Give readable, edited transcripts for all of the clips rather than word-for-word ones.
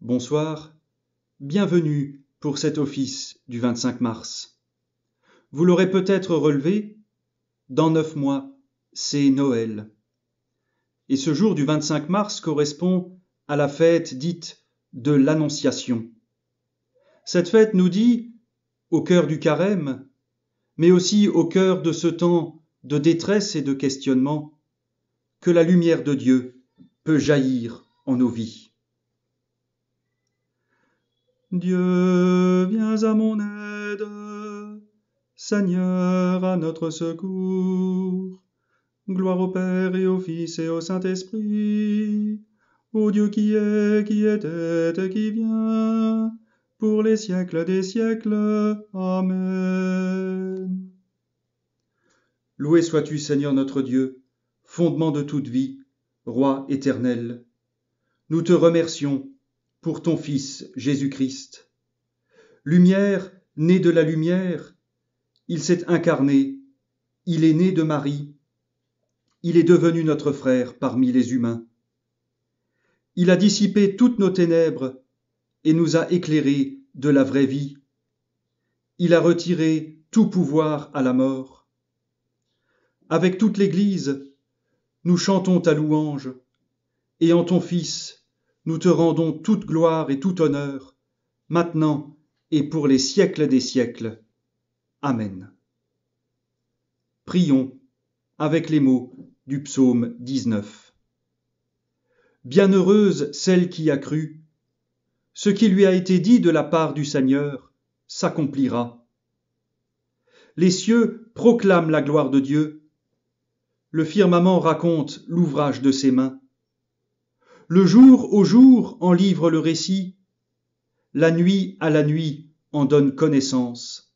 Bonsoir, bienvenue pour cet office du 25 mars. Vous l'aurez peut-être relevé, dans 9 mois, c'est Noël. Et ce jour du 25 mars correspond à la fête dite de l'Annonciation. Cette fête nous dit, au cœur du carême, mais aussi au cœur de ce temps de détresse et de questionnement, que la lumière de Dieu peut jaillir en nos vies. Dieu, viens à mon aide, Seigneur, à notre secours. Gloire au Père et au Fils et au Saint-Esprit, au Dieu qui est, qui était et qui vient, pour les siècles des siècles. Amen. Loué sois-tu, Seigneur notre Dieu, fondement de toute vie, Roi éternel. Nous te remercions pour ton Fils Jésus-Christ. Lumière, né de la lumière, il s'est incarné, il est né de Marie, il est devenu notre frère parmi les humains. Il a dissipé toutes nos ténèbres et nous a éclairés de la vraie vie. Il a retiré tout pouvoir à la mort. Avec toute l'Église, nous chantons ta louange, et en ton Fils, nous te rendons toute gloire et tout honneur, maintenant et pour les siècles des siècles. Amen. Prions avec les mots du psaume 19. Bienheureuse celle qui a cru, ce qui lui a été dit de la part du Seigneur s'accomplira. Les cieux proclament la gloire de Dieu, le firmament raconte l'ouvrage de ses mains. Le jour au jour en livre le récit, la nuit à la nuit en donne connaissance.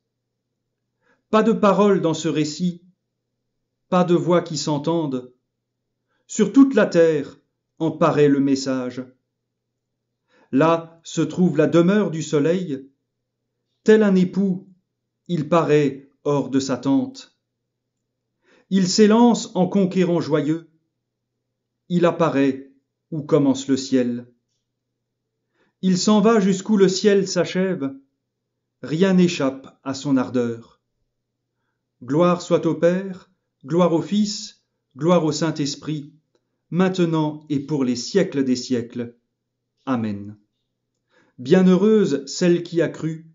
Pas de parole dans ce récit, pas de voix qui s'entendent. Sur toute la terre en paraît le message. Là se trouve la demeure du soleil, tel un époux, il paraît hors de sa tente. Il s'élance en conquérant joyeux, il apparaît où commence le ciel. Il s'en va jusqu'où le ciel s'achève, rien n'échappe à son ardeur. Gloire soit au Père, gloire au Fils, gloire au Saint-Esprit, maintenant et pour les siècles des siècles. Amen. Bienheureuse celle qui a cru,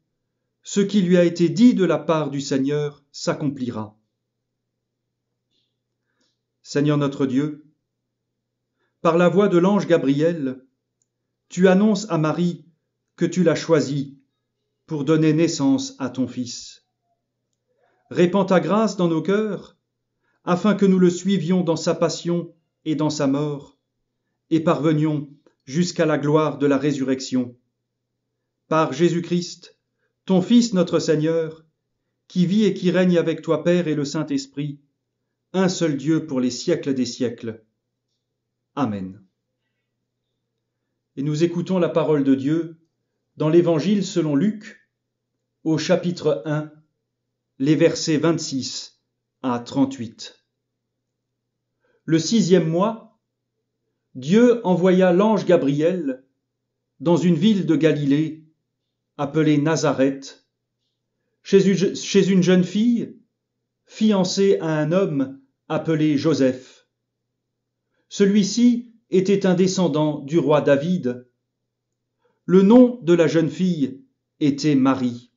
ce qui lui a été dit de la part du Seigneur s'accomplira. Seigneur notre Dieu, par la voix de l'ange Gabriel, tu annonces à Marie que tu l'as choisie pour donner naissance à ton Fils. Répands ta grâce dans nos cœurs, afin que nous le suivions dans sa passion et dans sa mort, et parvenions jusqu'à la gloire de la résurrection. Par Jésus-Christ, ton Fils notre Seigneur, qui vit et qui règne avec toi Père et le Saint-Esprit, un seul Dieu pour les siècles des siècles. Amen. Et nous écoutons la parole de Dieu dans l'Évangile selon Luc, au chapitre 1, les versets 26 à 38. Le 6e mois, Dieu envoya l'ange Gabriel dans une ville de Galilée, appelée Nazareth, chez une jeune fille, fiancée à un homme appelé Joseph. Celui-ci était un descendant du roi David. Le nom de la jeune fille était Marie.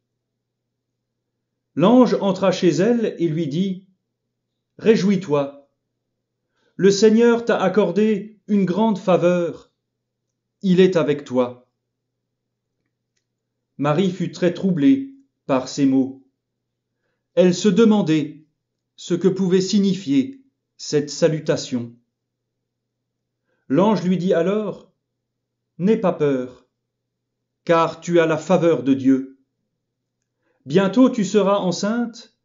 L'ange entra chez elle et lui dit : « Réjouis-toi, le Seigneur t'a accordé une grande faveur, il est avec toi. » Marie fut très troublée par ces mots. Elle se demandait ce que pouvait signifier cette salutation. L'ange lui dit alors : « N'aie pas peur, car tu as la faveur de Dieu. Bientôt tu seras enceinte,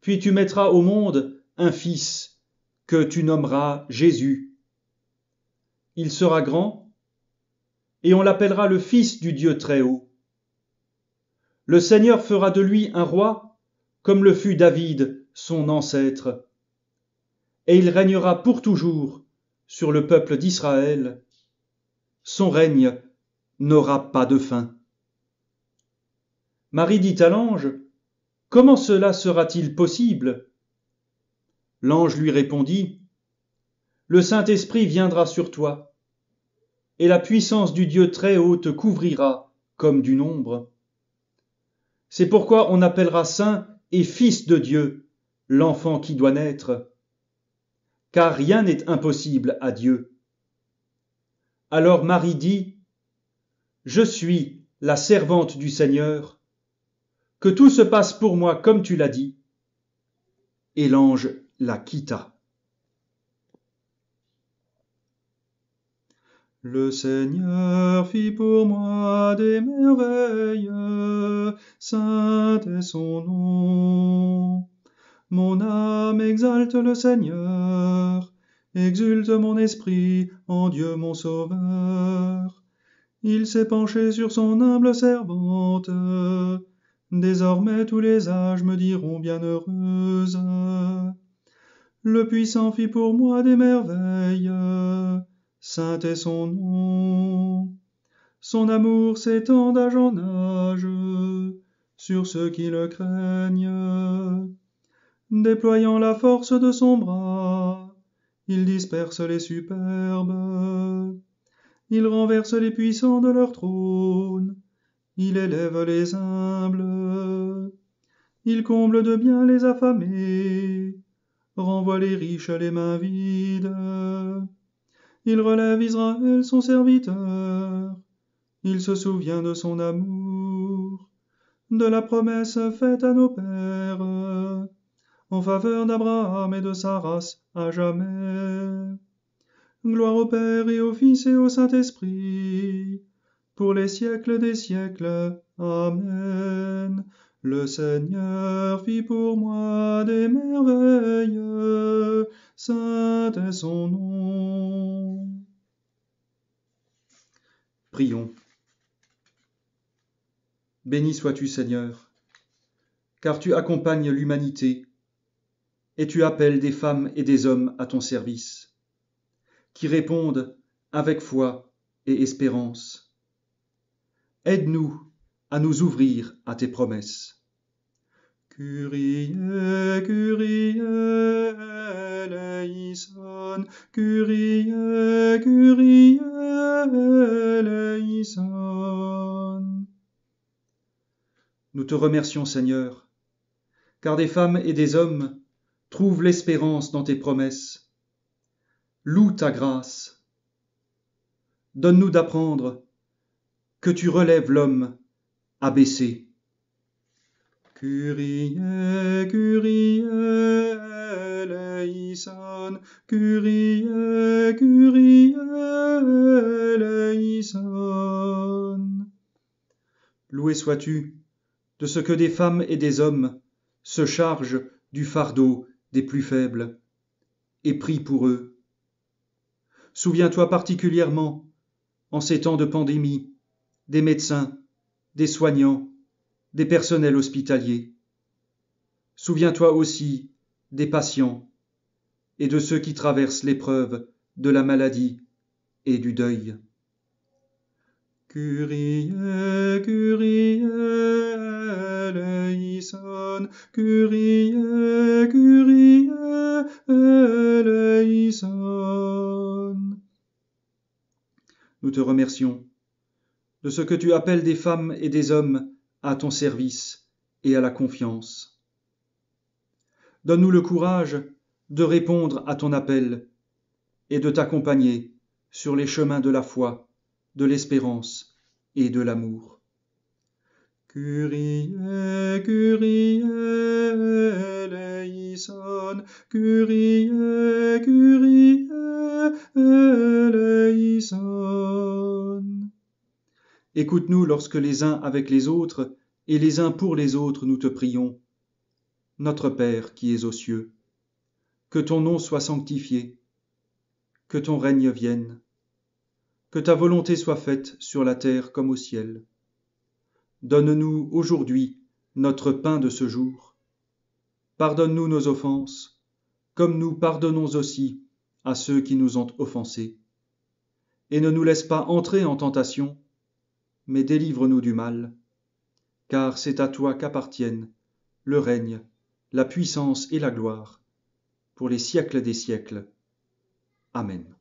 puis tu mettras au monde un fils que tu nommeras Jésus. Il sera grand, et on l'appellera le Fils du Dieu Très-Haut. Le Seigneur fera de lui un roi, comme le fut David, son ancêtre, et il régnera pour toujours sur le peuple d'Israël. Son règne n'aura pas de fin. Marie dit à l'ange, « Comment cela sera-t-il possible ?» L'ange lui répondit, « Le Saint-Esprit viendra sur toi, et la puissance du Dieu très haut te couvrira comme d'une ombre. C'est pourquoi on appellera saint et fils de Dieu l'enfant qui doit naître, car rien n'est impossible à Dieu. » Alors Marie dit, « Je suis la servante du Seigneur, que tout se passe pour moi comme tu l'as dit. » Et l'ange la quitta. Le Seigneur fit pour moi des merveilles, saint est son nom. Mon âme exalte le Seigneur, exulte mon esprit en Dieu mon Sauveur. Il s'est penché sur son humble servante, désormais tous les âges me diront bienheureuse. Le Puissant fit pour moi des merveilles, saint est son nom. Son amour s'étend d'âge en âge sur ceux qui le craignent. Déployant la force de son bras, il disperse les superbes. Il renverse les puissants de leur trône, il élève les humbles. Il comble de bien les affamés, renvoie les riches les mains vides. Il relève Israël son serviteur, il se souvient de son amour, de la promesse faite à nos pères, en faveur d'Abraham et de sa race à jamais. Gloire au Père et au Fils et au Saint-Esprit, pour les siècles des siècles. Amen. Le Seigneur fit pour moi des merveilles, saint est son nom. Prions. Béni sois-tu, Seigneur, car tu accompagnes l'humanité et tu appelles des femmes et des hommes à ton service, qui répondent avec foi et espérance. Aide-nous à nous ouvrir à tes promesses. Kyrie, Kyrie, eleison, Kyrie, Kyrie, eleison. Nous te remercions, Seigneur, car des femmes et des hommes trouvent l'espérance dans tes promesses. Loue ta grâce. Donne-nous d'apprendre que tu relèves l'homme abaissé. Kyrie, Kyrie, eleison, Kyrie, Kyrie, eleison. Loué sois-tu de ce que des femmes et des hommes se chargent du fardeau des plus faibles et prient pour eux. Souviens-toi particulièrement, en ces temps de pandémie, des médecins, des soignants, des personnels hospitaliers. Souviens-toi aussi des patients et de ceux qui traversent l'épreuve de la maladie et du deuil. Kyrie, Kyrie, eleison, Kyrie, Kyrie, eleison. Nous te remercions de ce que tu appelles des femmes et des hommes à ton service et à la confiance. Donne-nous le courage de répondre à ton appel et de t'accompagner sur les chemins de la foi, de l'espérance et de l'amour. Kyrie, Kyrie, eleison, Kyrie, Kyrie, eleison. Écoute-nous lorsque les uns avec les autres et les uns pour les autres nous te prions. Notre Père qui es aux cieux, que ton nom soit sanctifié, que ton règne vienne, que ta volonté soit faite sur la terre comme au ciel. Donne-nous aujourd'hui notre pain de ce jour. Pardonne-nous nos offenses, comme nous pardonnons aussi à ceux qui nous ont offensés. Et ne nous laisse pas entrer en tentation, mais délivre-nous du mal. Car c'est à toi qu'appartiennent le règne, la puissance et la gloire, pour les siècles des siècles. Amen.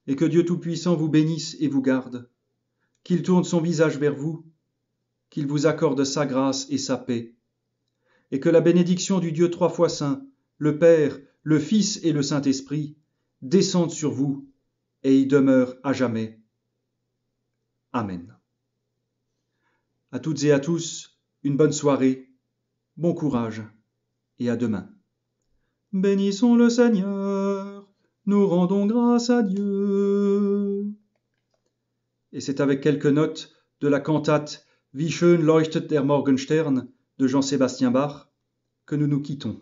Et que Dieu Tout-Puissant vous bénisse et vous garde, qu'il tourne son visage vers vous, qu'il vous accorde sa grâce et sa paix, et que la bénédiction du Dieu trois fois saint, le Père, le Fils et le Saint-Esprit, descende sur vous et y demeure à jamais. Amen. À toutes et à tous, une bonne soirée, bon courage et à demain. Bénissons le Seigneur, nous rendons grâce à Dieu. Et c'est avec quelques notes de la cantate Wie schön leuchtet der Morgenstern de Jean-Sébastien Bach que nous nous quittons.